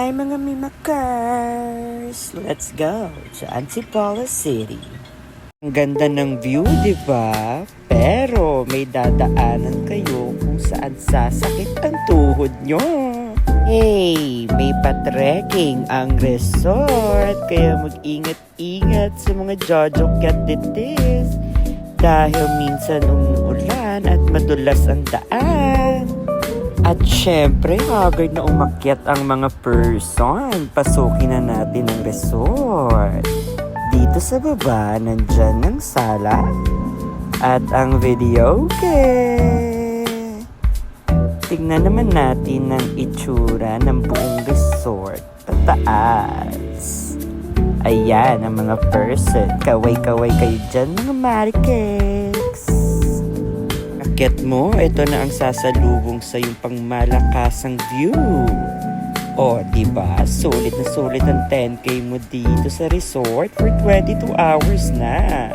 Hi mga mimakers! Let's go sa Antipolo City. Ang ganda ng view, di ba? Pero may dadaanan kayo kung saan sasakit ang tuhod nyo. Hey, may patrekking ang resort. Kaya mag-ingat-ingat sa mga jojokyat ditis. Dahil minsan umuulan at madulas ang daan. At syempre, agad na umakyat ang mga person. Pasukin na natin ang resort. Dito sa baba, nandyan ang sala at ang video game. Tignan naman natin ang itsura ng buong resort pataas. Ayan ang mga person. Kaway-kaway kayo dyan, mga marikeks. Akyat mo, ito na ang sasalubong sa iyong pangmalakasang view. O, diba? Sulit na sulit ang 10K mo dito sa resort for 22 hours na.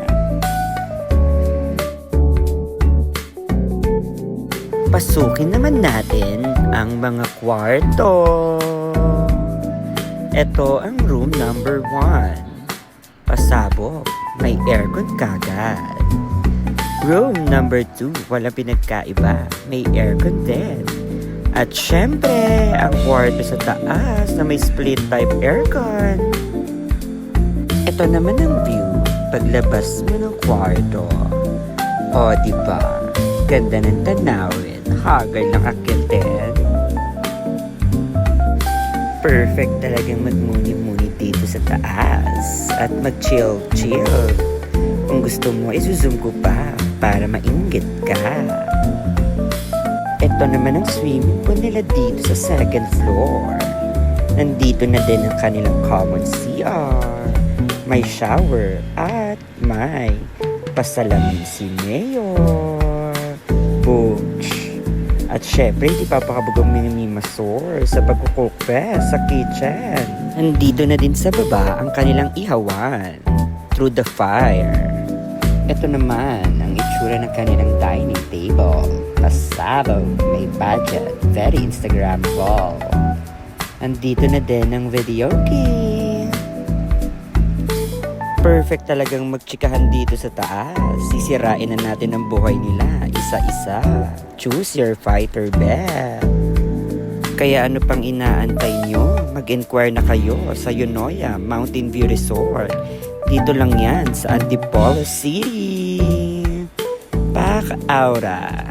Pasukin naman natin ang mga kwarto. Ito ang room number 1. Pasabog, may aircon kagad. Room number 2, walang pinagkaiba. May aircon din. At syempre, ang kwarto sa taas na may split type aircon. Ito naman ang view paglabas mo ng kwarto. O, diba? Ganda ng tanawin. Hagal ng akitin. Perfect talagang magmuni-muni dito sa taas. At mag-chill-chill. Kung gusto mo, isusum ko pa para mainggit ka. Ito naman ang swimming pool nila dito sa second floor. Nandito na din ang kanilang common CR. May shower at may pasalamin si Mayor. Books. At syempre, hindi papakabog ang mini-masor sa pagkukulpe sa kitchen. Nandito na din sa baba ang kanilang ihawan through the fire. Ito naman ang itsura ng kanilang dining table. Pasabog, may budget, very Instagrammable. Andito na din ang video game. Perfect talagang magtsikahan dito sa taas. Sisirain na natin ang buhay nila, isa-isa. Choose your fighter bet. Kaya ano pang inaantay nyo? Mag-inquire na kayo sa Yonoya Mountain View Resort. Dito lang yan sa Antipolo City. Pak Aura.